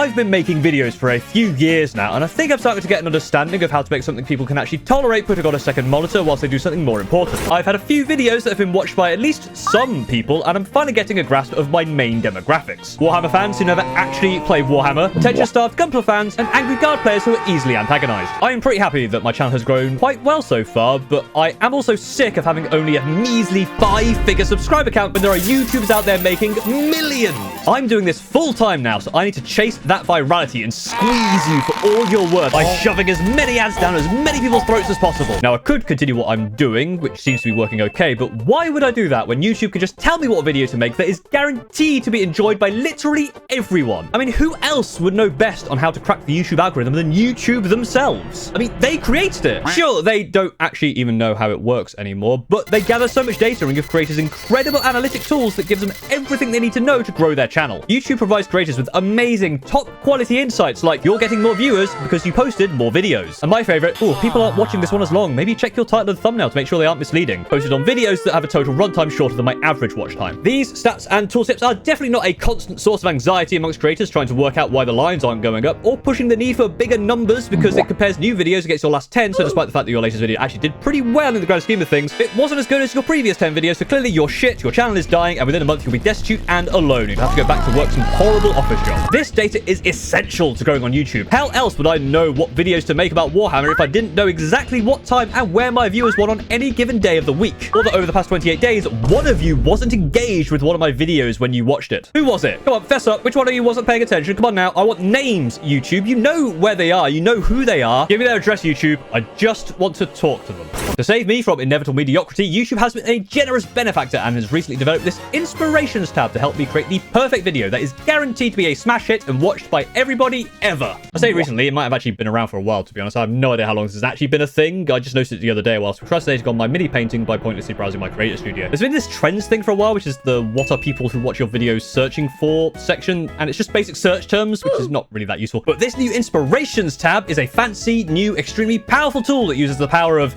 I've been making videos for a few years now, and I think I'm starting to get an understanding of how to make something people can actually tolerate putting on a second monitor whilst they do something more important. I've had a few videos that have been watched by at least some people, and I'm finally getting a grasp of my main demographics. Warhammer fans who never actually play Warhammer, attention-starved Gunpla fans, and angry guard players who are easily antagonized. I am pretty happy that my channel has grown quite well so far, but I am also sick of having only a measly 5-figure subscriber count when there are YouTubers out there making millions. I'm doing this full-time now, so I need to chase that virality and squeeze you for all your worth by shoving as many ads down as many people's throats as possible. Now, I could continue what I'm doing, which seems to be working okay, but why would I do that when YouTube can just tell me what video to make that is guaranteed to be enjoyed by literally everyone? I mean, who else would know best on how to crack the YouTube algorithm than YouTube themselves? I mean, they created it. Sure, they don't actually even know how it works anymore, but they gather so much data and give creators incredible analytic tools that gives them everything they need to know to grow their channel. YouTube provides creators with amazing, top-quality insights like you're getting more viewers because you posted more videos. And my favorite, people aren't watching this one as long. Maybe check your title and thumbnail to make sure they aren't misleading. Posted on videos that have a total runtime shorter than my average watch time. These stats and tooltips are definitely not a constant source of anxiety amongst creators trying to work out why the lines aren't going up, or pushing the need for bigger numbers because it compares new videos against your last 10, so despite the fact that your latest video actually did pretty well in the grand scheme of things, it wasn't as good as your previous 10 videos, so clearly you're shit, your channel is dying, and within a month you'll be destitute and alone. You'd have to go back to work some horrible office job. This data is essential to growing on YouTube. How else would I know what videos to make about Warhammer if I didn't know exactly what time and where my viewers were on any given day of the week? Or that over the past 28 days, one of you wasn't engaged with one of my videos when you watched it. Who was it? Come on, fess up. Which one of you wasn't paying attention? Come on now. I want names, YouTube. You know where they are. You know who they are. Give me their address, YouTube. I just want to talk to them. To save me from inevitable mediocrity, YouTube has been a generous benefactor and has recently developed this Inspirations tab to help me create the perfect video that is guaranteed to be a smash hit and watched by everybody ever. I say recently, it might have actually been around for a while, to be honest. I have no idea how long this has actually been a thing. I just noticed it the other day whilst procrastinating on my mini painting by pointlessly browsing my creator studio. There's been this trends thing for a while, which is the what are people who watch your videos searching for section, and it's just basic search terms, which is not really that useful. But this new Inspirations tab is a fancy, new, extremely powerful tool that uses the power of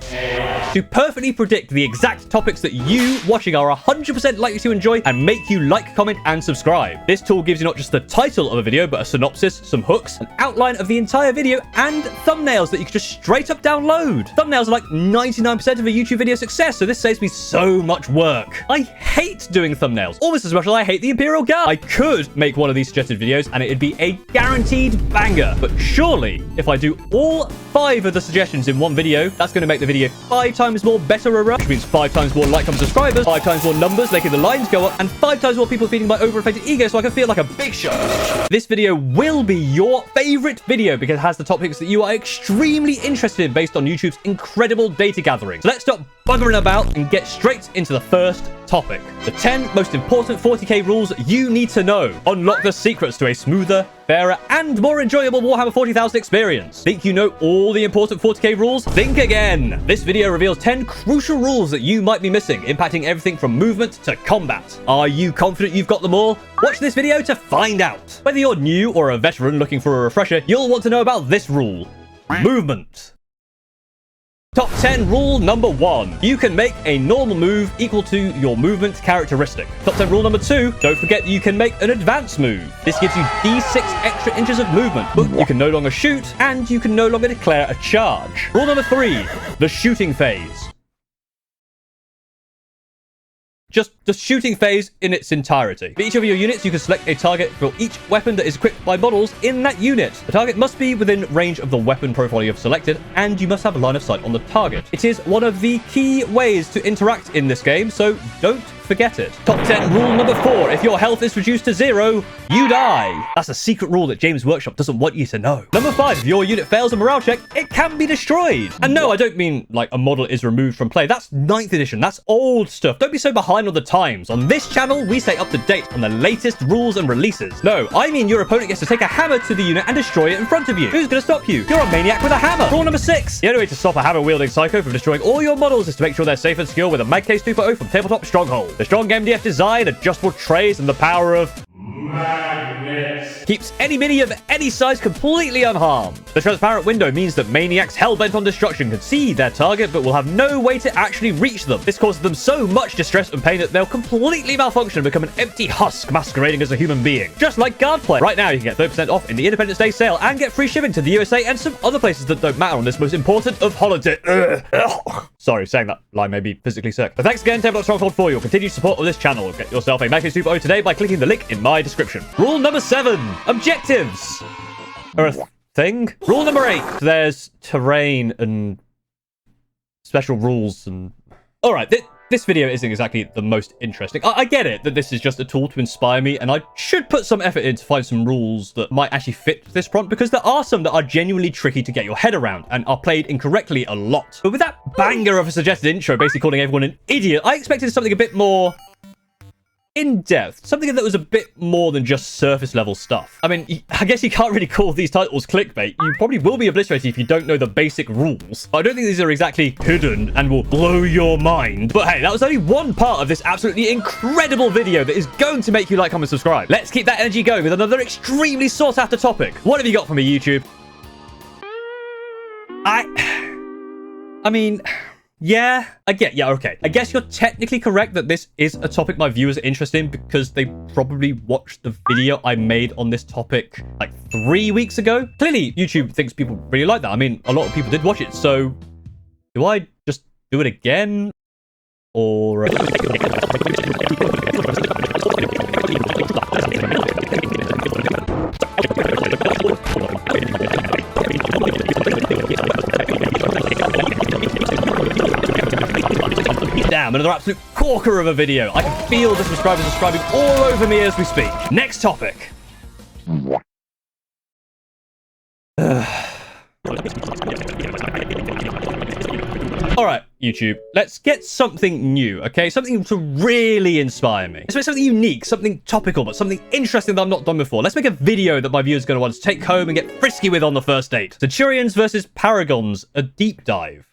to perfectly predict the exact topics that you watching are 100% likely to enjoy and make you like, comment, and subscribe. This tool gives you not just the title of a video, but a synopsis, some hooks, an outline of the entire video, and thumbnails that you can just straight up download. Thumbnails are like 99% of a YouTube video success, so this saves me so much work. I hate doing thumbnails, almost as much as I hate the Imperial Guard. I could make one of these suggested videos, and it'd be a guaranteed banger, but surely, if I do all 5 of the suggestions in one video, that's going to make the video 5 times more better, which means 5 times more like and subscribers, 5 times more numbers making the lines go up, and 5 times more people feeding my overinflated ego so I can feel like a big shot. This video will be your favorite video because it has the topics that you are extremely interested in based on YouTube's incredible data gathering. So let's stop buggering about and get straight into the first topic. The 10 most important 40k rules you need to know. Unlock the secrets to a smoother, fairer, and more enjoyable Warhammer 40,000 experience. Think you know all the important 40k rules? Think again. This video reveals 10 crucial rules that you might be missing, impacting everything from movement to combat. Are you confident you've got them all? Watch this video to find out. Whether you're new or a veteran looking for a refresher, you'll want to know about this rule. Movement. Top 10 rule number 1. You can make a normal move equal to your movement characteristic. Top 10 rule number 2. Don't forget you can make an advanced move. This gives you d6 extra inches of movement, but you can no longer shoot and you can no longer declare a charge. Rule number 3. The shooting phase. Just the shooting phase in its entirety. For each of your units, you can select a target for each weapon that is equipped by models in that unit. The target must be within range of the weapon profile you have selected, and you must have a line of sight on the target. It is one of the key ways to interact in this game, so don't forget it. Top 10 rule number 4. If your health is reduced to 0, you die. That's a secret rule that James Workshop doesn't want you to know. Number 5. If your unit fails a morale check, it can be destroyed. And no, I don't mean like a model is removed from play. That's 9th edition. That's old stuff. Don't be so behind on the times. On this channel, we stay up to date on the latest rules and releases. No, I mean your opponent gets to take a hammer to the unit and destroy it in front of you. Who's going to stop you? You're a maniac with a hammer. Rule number 6. The only way to stop a hammer-wielding psycho from destroying all your models is to make sure they're safe and secure with a Mag Case 2.0 from Tabletop Stronghold. The strong MDF design, adjustable trays, and the power of Madness. Keeps any mini of any size completely unharmed. The transparent window means that maniacs hell-bent on destruction can see their target but will have no way to actually reach them. This causes them so much distress and pain that they'll completely malfunction and become an empty husk masquerading as a human being. Just like Guard Play. Right now, you can get 30% off in the Independence Day sale and get free shipping to the USA and some other places that don't matter on this most important of holiday. Sorry, saying that line made me physically sick. But thanks again, Tabletop Stronghold, for your continued support of this channel. Get yourself a Magnus Super O today by clicking the link in my description. Rule number 7. Objectives are a thing. Rule number 8. There's terrain and special rules and... Alright, this video isn't exactly the most interesting. I get it that this is just a tool to inspire me, and I should put some effort in to find some rules that might actually fit this prompt, because there are some that are genuinely tricky to get your head around and are played incorrectly a lot. But with that banger of a suggested intro, basically calling everyone an idiot, I expected something a bit more in-depth, something that was a bit more than just surface level stuff. I mean, I guess you can't really call these titles clickbait. You probably will be obliterated if you don't know the basic rules. But I don't think these are exactly hidden and will blow your mind. But hey, that was only one part of this absolutely incredible video that is going to make you like, comment, subscribe. Let's keep that energy going with another extremely sought after topic. What have you got for me, YouTube? I mean... Yeah, okay. I guess you're technically correct that this is a topic my viewers are interested in because they probably watched the video I made on this topic like 3 weeks ago. Clearly, YouTube thinks people really like that. I mean, a lot of people did watch it, so do I just do it again? Or... Damn, another absolute corker of a video. I can feel the subscribers subscribing all over me as we speak. Next topic. Alright, YouTube, let's get something new, okay? Something to really inspire me. Let's make something unique, something topical, but something interesting that I've not done before. Let's make a video that my viewers are going to want to take home and get frisky with on the first date. Centurions versus Paragons, a deep dive.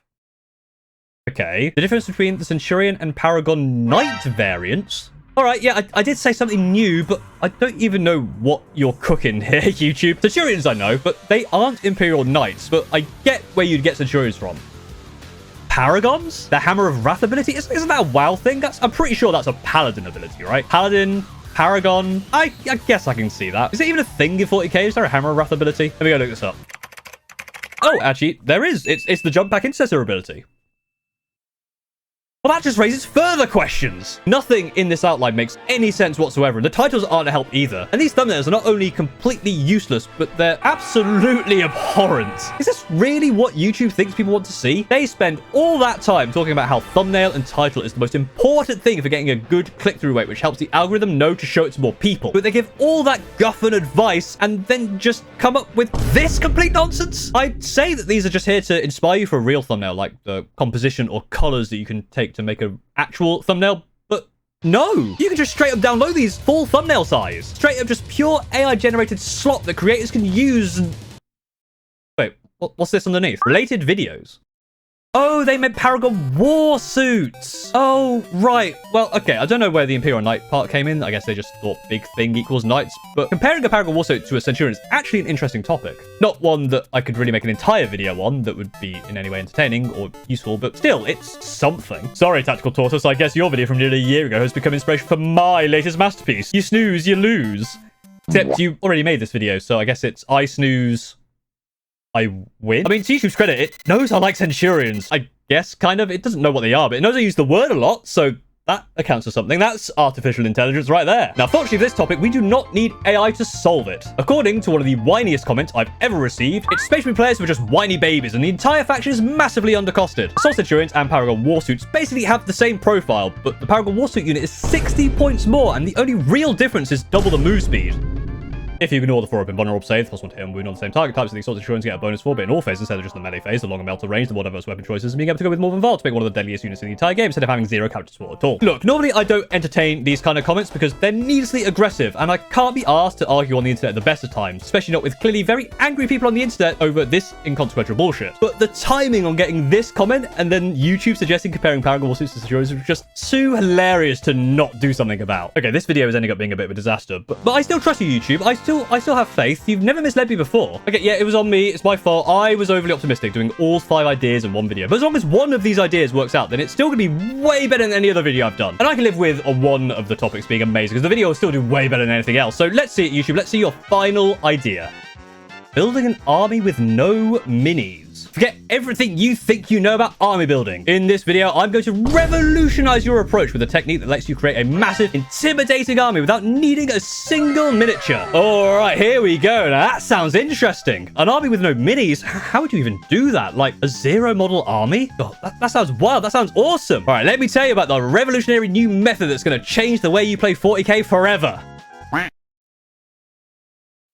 Okay, the difference between the Centurion and Paragon Knight variants. Alright, yeah, I did say something new, but I don't even know what you're cooking here, YouTube. Centurions I know, but they aren't Imperial Knights, but I get where you'd get Centurions from. Paragons? The Hammer of Wrath ability? Isn't that a WoW thing? I'm pretty sure that's a Paladin ability, right? Paladin, Paragon. I guess I can see that. Is it even a thing in 40k? Is there a Hammer of Wrath ability? Let me go look this up. Oh, actually, there is. It's the Jump Back Intercessor ability. Well, that just raises further questions. Nothing in this outline makes any sense whatsoever, and the titles aren't a help either. And these thumbnails are not only completely useless, but they're absolutely abhorrent. Is this really what YouTube thinks people want to see? They spend all that time talking about how thumbnail and title is the most important thing for getting a good click-through rate, which helps the algorithm know to show it to more people. But they give all that guff and advice and then just come up with this complete nonsense? I'd say that these are just here to inspire you for a real thumbnail, like the composition or colors that you can take to make an actual thumbnail, but no, you can just straight up download these full thumbnail size, straight up just pure AI generated slop that creators can use. Wait, what's this underneath? Related videos. Oh, they made Paragon war suits. Oh, right. Well, okay. I don't know where the Imperial Knight part came in. I guess they just thought big thing equals knights. But comparing a Paragon war suit to a Centurion is actually an interesting topic. Not one that I could really make an entire video on that would be in any way entertaining or useful, but still, it's something. Sorry, Tactical Tortoise. I guess your video from nearly a year ago has become inspiration for my latest masterpiece. You snooze, you lose. Except you already made this video, so I guess it's I snooze, I win. I mean, to YouTube's credit, it knows I like Centurions. I guess, kind of. It doesn't know what they are, but it knows I use the word a lot, so that accounts for something. That's artificial intelligence right there. Now, fortunately for this topic, we do not need AI to solve it. According to one of the whiniest comments I've ever received, it's Space Marine players who are just whiny babies, and the entire faction is massively undercosted. Assault Centurions and Paragon Warsuits basically have the same profile, but the Paragon Warsuit unit is 60 points more, and the only real difference is double the move speed. If you ignore the 4-up invulnerable save, plus 1 to hit and wound on the same target types, so these sorts of Centurions get a bonus for, but in all phases instead of just the melee phase, the longer melter range, the more diverse weapon choices, and being able to go with more than Vol to make one of the deadliest units in the entire game instead of having 0 character support at all. Look, normally I don't entertain these kind of comments because they're needlessly aggressive, and I can't be asked to argue on the internet at the best of times, especially not with clearly very angry people on the internet over this inconsequential bullshit. But the timing on getting this comment and then YouTube suggesting comparing Paragons lawsuits to Centurions was just too hilarious to not do something about. Okay, this video is ending up being a bit of a disaster, but I still trust you, YouTube. I still have faith. You've never misled me before. Okay, yeah, it was on me. It's my fault. I was overly optimistic doing all 5 ideas in one video. But as long as one of these ideas works out, then it's still gonna be way better than any other video I've done. And I can live with one of the topics being amazing because the video will still do way better than anything else. So let's see it, YouTube. Let's see your final idea. Building an army with no minis. Forget everything you think you know about army building. In this video, I'm going to revolutionize your approach with a technique that lets you create a massive, intimidating army without needing a single miniature. All right, here we go. Now, that sounds interesting. An army with no minis? How would you even do that? Like a 0 model army? Oh, that sounds wild. That sounds awesome. All right, let me tell you about the revolutionary new method that's going to change the way you play 40k forever.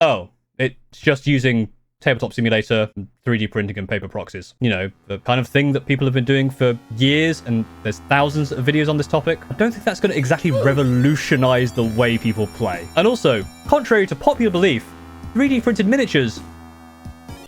Oh. It's just using Tabletop Simulator, 3D printing, and paper proxies. You know, the kind of thing that people have been doing for years, and there's thousands of videos on this topic. I don't think that's going to exactly revolutionize the way people play. And also, contrary to popular belief, 3D printed miniatures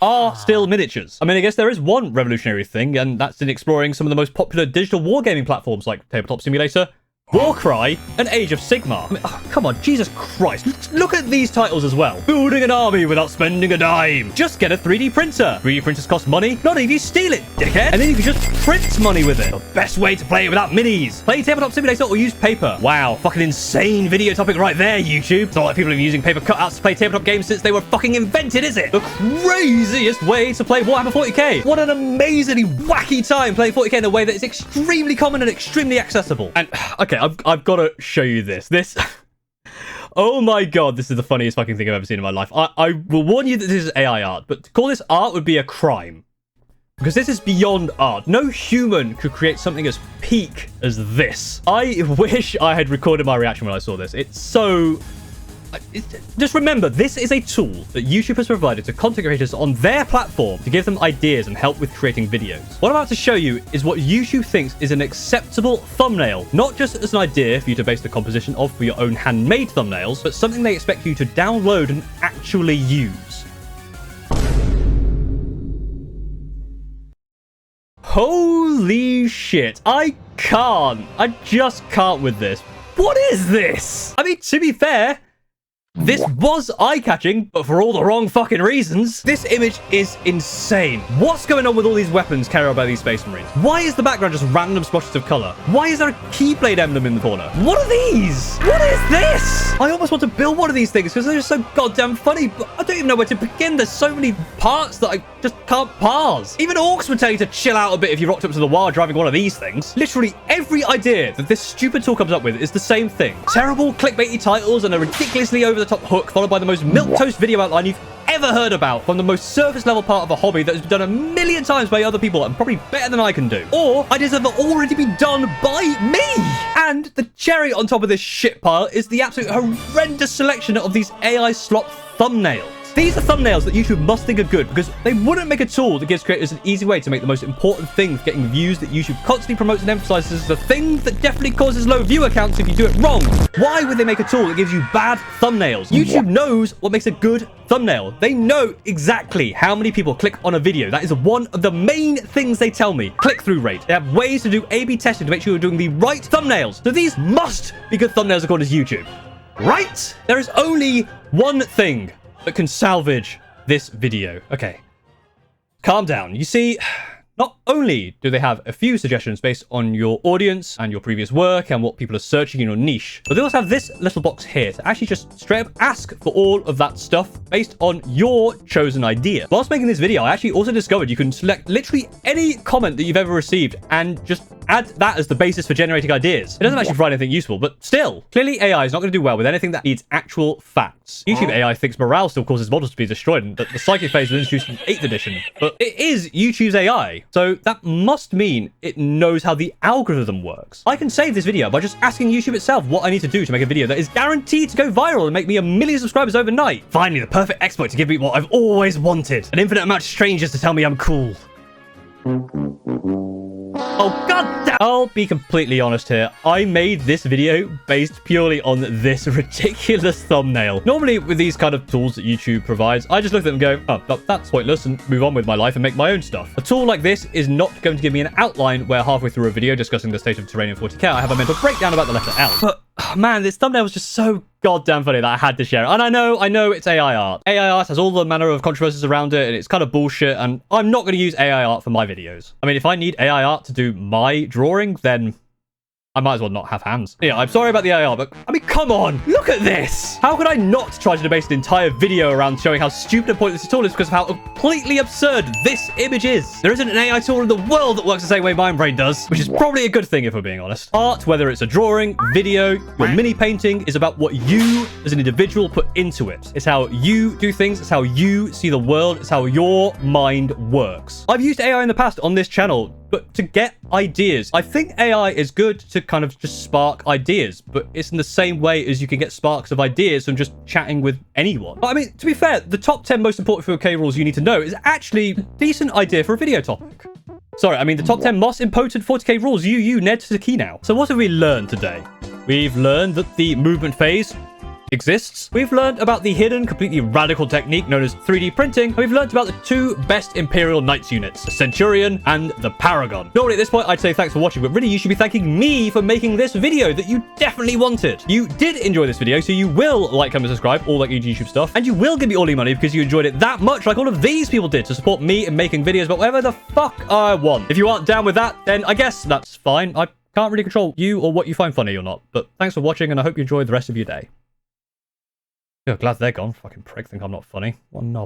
are still miniatures. I mean, I guess there is one revolutionary thing, and that's in exploring some of the most popular digital wargaming platforms like Tabletop Simulator, Warcry, and Age of Sigmar. I mean, oh, come on, Jesus Christ. Look at these titles as well. Building an army without spending a dime. Just get a 3D printer. 3D printers cost money. Not if you steal it, dickhead. And then you can just print money with it. The best way to play it without minis. Play Tabletop Simulator or use paper. Wow, fucking insane video topic right there, YouTube. It's not like people have been using paper cutouts to play tabletop games since they were fucking invented, is it? The craziest way to play Warhammer 40k. What an amazingly wacky time playing 40k in a way that is extremely common and extremely accessible. And, okay, I've got to show you this. Oh my god, this is the funniest fucking thing I've ever seen in my life. I will warn you that this is AI art, but to call this art would be a crime. Because this is beyond art. No human could create something as peak as this. I wish I had recorded my reaction when I saw this. It's so... Just remember, this is a tool that YouTube has provided to content creators on their platform to give them ideas and help with creating videos. What I'm about to show you is what YouTube thinks is an acceptable thumbnail, not just as an idea for you to base the composition of for your own handmade thumbnails, but something they expect you to download and actually use. Holy shit, I just can't with this. What is this? I mean, to be fair, this was eye-catching, but for all the wrong fucking reasons. This image is insane. What's going on with all these weapons carried out by these Space Marines? Why is the background just random splotches of color? Why is there a Keyblade emblem in the corner? What are these? What is this? I almost want to build one of these things because they're just so goddamn funny, but I don't even know where to begin. There's so many parts that I just can't parse. Even orcs would tell you to chill out a bit if you rocked up to the wild driving one of these things. Literally every idea that this stupid tool comes up with is the same thing. Terrible clickbaity titles and a ridiculously over-the-top hook followed by the most milquetoast video outline you've ever heard about from the most surface level part of a hobby that has been done a million times by other people and probably better than I can do. Or ideas that have already been done by me. And the cherry on top of this shit pile is the absolute horrendous selection of these AI slop thumbnails. These are thumbnails that YouTube must think are good because they wouldn't make a tool that gives creators an easy way to make the most important thing for getting views that YouTube constantly promotes and emphasizes the thing that definitely causes low viewer counts if you do it wrong. Why would they make a tool that gives you bad thumbnails? YouTube knows what makes a good thumbnail. They know exactly how many people click on a video. That is one of the main things they tell me. Click-through rate. They have ways to do A/B testing to make sure you're doing the right thumbnails. So these must be good thumbnails according to YouTube. Right? There is only one thing that can salvage this video. Okay, calm down. You see, not only do they have a few suggestions based on your audience and your previous work and what people are searching in your niche, but they also have this little box here to actually just straight up ask for all of that stuff based on your chosen idea. Whilst making this video, I actually also discovered you can select literally any comment that you've ever received and just add that as the basis for generating ideas. It doesn't actually provide anything useful, but still. Clearly, AI is not going to do well with anything that needs actual facts. YouTube AI thinks morale still causes models to be destroyed and that the psychic phase was introduced in 8th edition. But it is YouTube's AI, so that must mean it knows how the algorithm works. I can save this video by just asking YouTube itself what I need to do to make a video that is guaranteed to go viral and make me 1 million subscribers overnight. Finally, the perfect exploit to give me what I've always wanted. An infinite amount of strangers to tell me I'm cool. Oh, god damn. I'll be completely honest here. I made this video based purely on this ridiculous thumbnail. Normally, with these kind of tools that YouTube provides, I just look at them and go, oh, that's pointless, and move on with my life and make my own stuff. A tool like this is not going to give me an outline where halfway through a video discussing the state of terrain in 40k, I have a mental breakdown about the letter L. But, man, this thumbnail was just so goddamn funny that I had to share it. And I know it's AI art. AI art has all the manner of controversies around it, and it's kind of bullshit, and I'm not going to use AI art for my videos. I mean, if I need AI art to do my drawing, then I might as well not have hands. Yeah, I'm sorry about the AI art, but I mean, come on, look at this. How could I not try to debase an entire video around showing how stupid and pointless this tool is because of how completely absurd this image is? There isn't an AI tool in the world that works the same way my brain does, which is probably a good thing if we're being honest. Art, whether it's a drawing, video, your mini painting, is about what you as an individual put into it. It's how you do things, it's how you see the world, it's how your mind works. I've used AI in the past on this channel, but to get ideas. I think AI is good to kind of just spark ideas, but it's in the same way as you can get sparks of ideas from just chatting with anyone. But I mean, to be fair, the top 10 most important 4K rules you need to know is actually a decent idea for a video topic. Sorry, I mean the top 10 most important 40k rules you Ned to the key now. So what have we learned today? We've learned that the movement phase exists. We've learned about the hidden, completely radical technique known as 3D printing. And we've learned about the 2 best Imperial Knights units, the Centurion and the Paragon. Normally at this point, I'd say thanks for watching, but really you should be thanking me for making this video that you definitely wanted. You did enjoy this video, so you will like, comment, subscribe, all that YouTube stuff, and you will give me all your money because you enjoyed it that much, like all of these people did, to support me in making videos about whatever the fuck I want. If you aren't down with that, then I guess that's fine. I can't really control you or what you find funny or not, but thanks for watching, and I hope you enjoy the rest of your day. Oh, glad they're gone. Fucking prick, think I'm not funny. What a knob.